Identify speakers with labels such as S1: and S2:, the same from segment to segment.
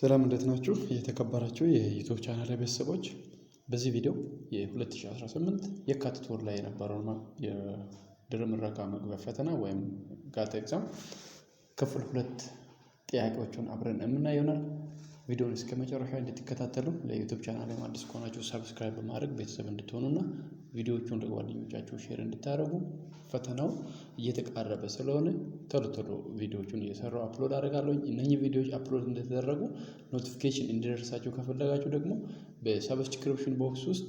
S1: ሰላም እንዴት ናችሁ? የተከበራችሁ የዩቲዩብ ቻናል ቤተሰቦች፣ በዚህ ቪዲዮ የ2018 የካቲት ወር ላይ የነበረው የድህረ ምረቃ መግቢያ ፈተና ወይም ጋት ኤግዛም ክፍል 2 ጥያቄዎችን አብረን የምናየው ይሆናል። ቪዲዮውን እስከ መጨረሻ እንድትከታተሉ ለዩቲዩብ ቻናል አዲስ ከሆናችሁ ሰብስክራይብ በማድረግ ቤተሰብ እንድትሆኑና ቪዲዮዎቹን ለጓደኞቻችሁ ሼር እንድታደርጉ፣ ፈተናው እየተቃረበ ስለሆነ ቶሎ ቪዲዮዎቹን እየሰራው አፕሎድ አደርጋለሁ። እነኚህ ቪዲዮዎች አፕሎድ እንደተደረጉ ኖቲፊኬሽን እንዲደርሳችሁ ከፈለጋችሁ ደግሞ በሰብስክሪፕሽን ቦክስ ውስጥ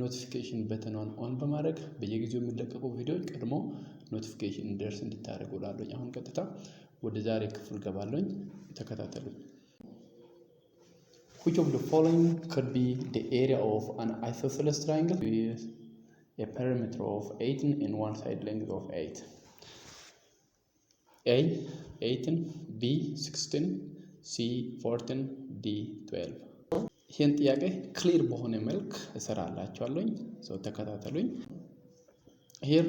S1: ኖቲፊኬሽን በተኗን ኦን በማድረግ በየጊዜው የሚለቀቁ ቪዲዮዎች ቀድሞ ኖቲፊኬሽን እንዲደርስ እንድታደርጉ እላለሁ። አሁን ቀጥታ ወደ ዛሬ ክፍል ገባለሁ። ተከታተሉኝ። Which of the following could be the area of an isosceles triangle with a perimeter of 18 and one side length of 8? A. 18, B. 16, C. 14, D. 12. ይህን ጥያቄ ክሊር በሆነ መልክ እሰራላችኋለሁ። ተከታተሉኝ። Here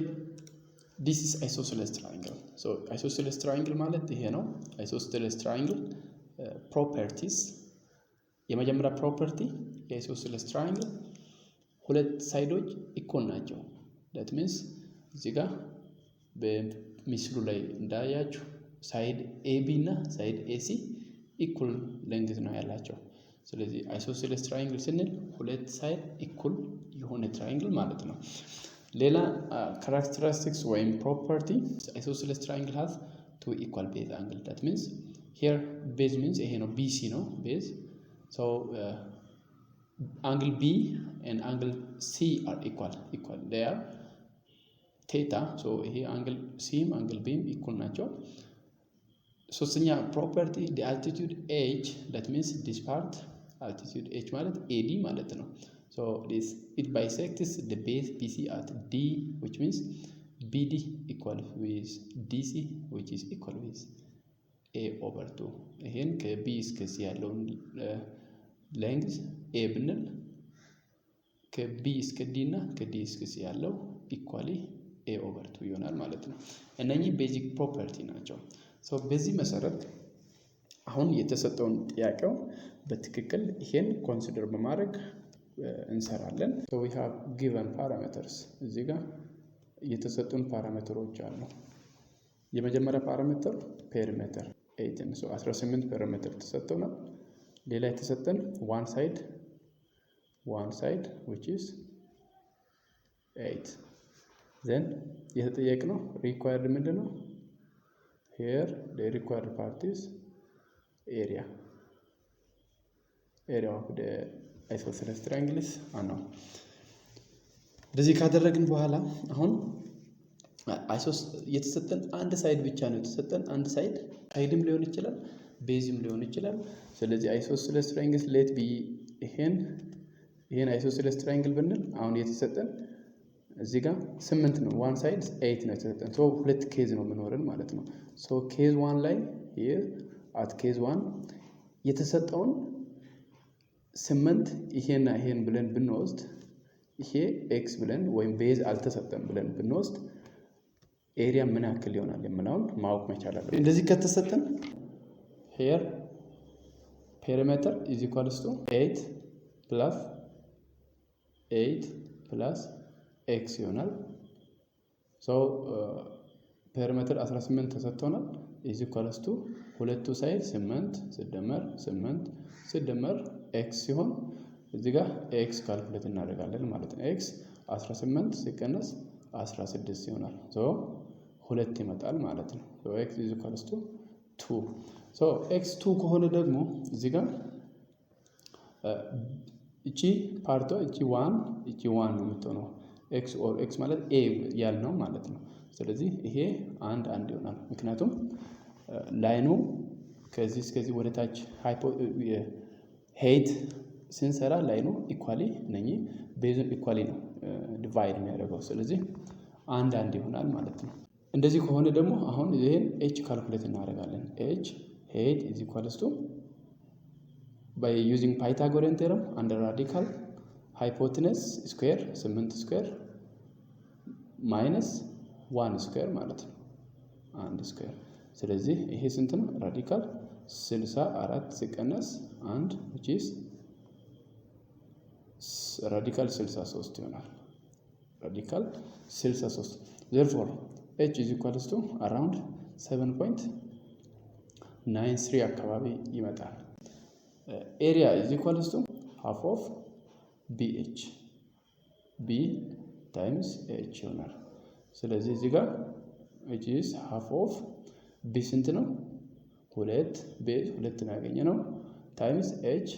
S1: this is isosceles triangle. So isosceles triangle ማለት ይሄ ነው። Isosceles triangle properties የመጀመሪያ ፕሮፐርቲ የአይሶሴለስ ትራያንግል ሁለት ሳይዶች ኢኳል ናቸው። that means እዚህ ጋር በምስሉ ላይ እንዳያችሁ ሳይድ AB እና ሳይድ AC ኢኳል ሌንግዝ ነው ያላቸው። ስለዚህ አይሶሴለስ ትራያንግል ስንል ሁለት ሳይድ ኢኳል የሆነ ትራያንግል ማለት ነው። ሌላ characteristics ወይም ፕሮፐርቲ isosceles triangle has two equal base angle. that means here base means ይሄ ነው BC ነው base. So angle B and angle C are equal. They are theta. So here angle C and angle B equal nature. So senior property the altitude H, that means this part altitude H ማለት AD ማለት ነው. So it bisects the base BC at D, which means BD equal with DC, which is equal with A/2. ይሄን ከB እስከ C ያለውን ሌንግዝ A ብንል ከB እስከ D እና ከD እስከ C ያለው ኢኳሊ A/2 ይሆናል ማለት ነው። እነኚህ ቤዚክ ፕሮፐርቲ ናቸው። በዚህ መሰረት አሁን የተሰጠውን ጥያቄው በትክክል ይሄን ኮንሲደር በማድረግ እንሰራለን። we have given parameters እዚህ ጋር የተሰጡን ፓራሜትሮች አሉ። የመጀመሪያ ፓራሜትር ፔሪሜትር 18 18 ፔሪሜትር ተሰጥቶናል። ሌላ የተሰጠን one side which is 8. then የተጠየቅነው required ምንድነው? here the required part is area of the isosceles triangle is unknown. እንደዚህ ካደረግን በኋላ አሁን የተሰጠን አንድ ሳይድ ብቻ ነው የተሰጠን። አንድ ሳይድም ሊሆን ይችላል ቤዝም ሊሆን ይችላል። ስለዚህ isosceles triangle let be ይሄን isosceles triangle ብንል አሁን የተሰጠን እዚህ ጋር 8 ነው። one side 8 ነው የተሰጠን። ሁለት ኬዝ ነው የምኖረን ማለት ነው። ኬዝ 1 ላይ here at case 1 የተሰጠውን 8 ይሄና ይሄን ብለን ብንወስድ ይሄ x ብለን ወይም ቤዝ አልተሰጠን ብለን ብንወስድ ኤሪያ ምን ያክል ይሆናል የምናውን ማወቅ መቻል አለብን። እንደዚህ ከተሰጠን here perimeter is equals to 8 plus x ይሆናል። perimeter 18 ተሰጥቶናል is equals to ሁለቱ ሳይድ 8 ሲደመር x ሲሆን እዚህ ጋር x ካልኩሌት እናደርጋለን ማለት ነው። x 18 ሲቀነስ 16 ይሆናል። ሁለት ይመጣል ማለት ነው። x is equals to 2. x 2 ከሆነ ደግሞ እዚህ ጋር እቺ ፓርቷ እቺ 1 ነው የምትሆነው። x ማለት a ያልነው ማለት ነው። ስለዚህ ይሄ አንድ ይሆናል። ምክንያቱም ላይኑ ከዚህ እስከዚህ ወደ ታች ሄይት ስንሰራ ላይኑ ኢኳሊ ነኝ ቤዙን ኢኳሊ ነው ዲቫይድ የሚያደርገው። ስለዚህ አንድ ይሆናል ማለት ነው። እንደዚህ ከሆነ ደግሞ አሁን ይሄን h ካልኩሌት እናደርጋለን። h height is equals to by using Pythagorean theorem under radical hypotenuse square 8 square minus 1 square ማለት ነው 1 square። ስለዚህ ይሄ ስንት ነው? ራዲካል 64 ሲቀነስ 1 which is ራዲካል 63 ይሆናል። ራዲካል 63 therefore h is equals to around 7.93 አካባቢ ይመጣል። ኤሪያ is equals to half of BH B times H ይሆናል። ስለዚህ እዚህ ጋር which is half of B ስንት ነው? 2 ቤዝ 2 ነው ያገኘነው times H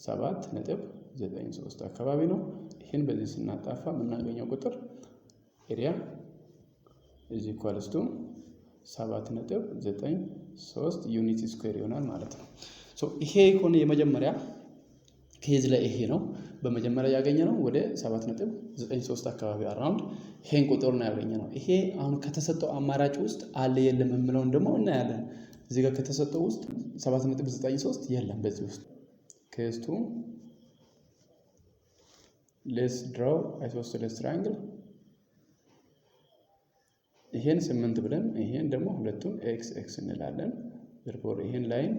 S1: 7.93 አካባቢ ነው። ይሄን በዚህ ስናጣፋ የምናገኘው ቁጥር ኤሪያ is equals to 7.93 ዩኒት ስኩዌር ይሆናል ማለት ነው። ሶ ይሄ ከሆነ የመጀመሪያ ኬዝ ላይ ይሄ ነው በመጀመሪያ ያገኘነው ወደ 7.93 አካባቢ አራውንድ ይሄን ቁጥር ነው ያገኘነው። ይሄ አሁን ከተሰጠው አማራጭ ውስጥ አለ የለም የምለውን ደግሞ እናያለን። እዚህ ጋር ከተሰጠው ውስጥ 7.93 የለም በዚህ ውስጥ ኬዝ 2 let's draw isosceles triangle ይሄን 8 ብለን ይሄን ደግሞ ሁለቱን x x እንላለን። therefore ይሄን ላይን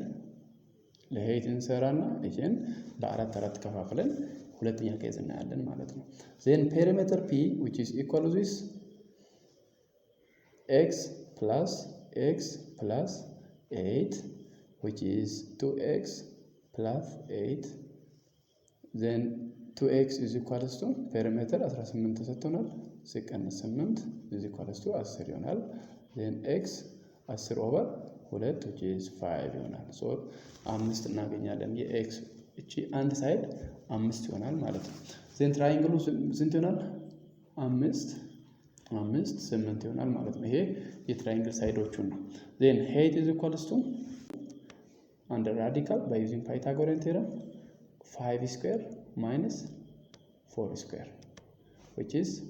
S1: ለሄት እንሰራና ይሄን በአራት አራት ከፋፍለን ሁለተኛ ኬዝ እናያለን ማለት ነው። then perimeter P which is equal to this x plus 8 which is 2x plus 8 then 2x is equal to perimeter 18 ተሰጥቶናል ሲቀነስ 8 is equal to 10 ይሆናል። then x 10 over 2 which is 5 ይሆናል። so 5 እናገኛለን። የx እቺ አንድ ሳይድ 5 ይሆናል ማለት ነው። then ትራያንግሉ ስንት ይሆናል? 5 8 ይሆናል ማለት ነው። ይሄ የትራያንግል ሳይዶቹ ነው። then height is equal to under radical by using Pythagorean theorem 5 square minus 4 square which is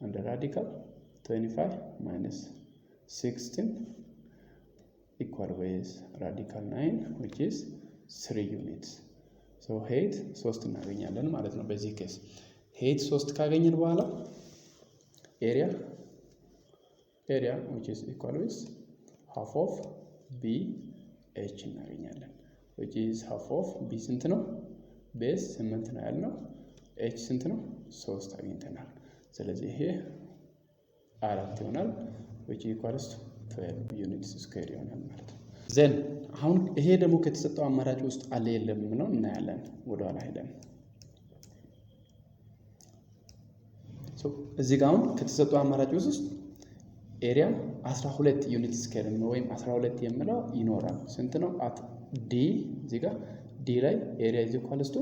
S1: under radical 25 minus 16 equal with radical 9 which is 3 units. so height 3 እናገኛለን ማለት ነው። በዚህ ኬስ height 3 ካገኘን በኋላ area which is equal with half of BH እናገኛለን which is half of B ስንት ነው? ቤዝ 8 ነው ያልነው h ስንት ነው? 3 አግኝተናል። ስለዚህ ይሄ 4 ይሆናል which equals 12 units square ይሆናል ማለት ነው። then አሁን ይሄ ደግሞ ከተሰጠው አማራጭ ውስጥ አለ የለም ነው እናያለን ወደ ኋላ ሄደን። so እዚህ ጋር አሁን ከተሰጠው አማራጭ ውስጥ ኤሪያ 12 ዩኒት ስኩዌር ነው ወይም 12 የሚለው ይኖራል። ስንት ነው? at d እዚህ ጋር d ላይ ኤሪያ is equals to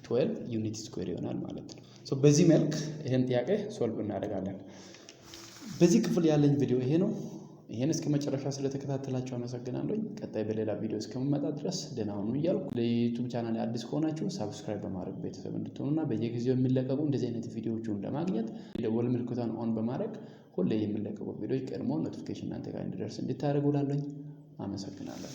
S1: 12 ዩኒት ስኩዌር ይሆናል ማለት ነው። so በዚህ መልክ ይሄን ጥያቄ ሶልቭ እናደርጋለን። በዚህ ክፍል ያለኝ ቪዲዮ ይሄ ነው። ይሄን እስከ መጨረሻ ስለተከታተላችሁ አመሰግናለሁ። ቀጣይ በሌላ ቪዲዮ እስከምመጣ ድረስ ደህና ሁኑ እያልኩ ለዩቲዩብ ቻናል አዲስ ከሆናችሁ ሰብስክራይብ በማድረግ ቤተሰብ እንድትሆኑና በየጊዜው የሚለቀቁ እንደዚህ አይነት ቪዲዮዎችን ለማግኘት የደወል ምልክቱን ኦን በማድረግ ሁሌ የሚለቀቁ ቪዲዮዎች ቀድሞ ኖቲፊኬሽን እናንተ ጋር እንዲደርስ እንድታደርጉ ላለኝ አመሰግናለሁ።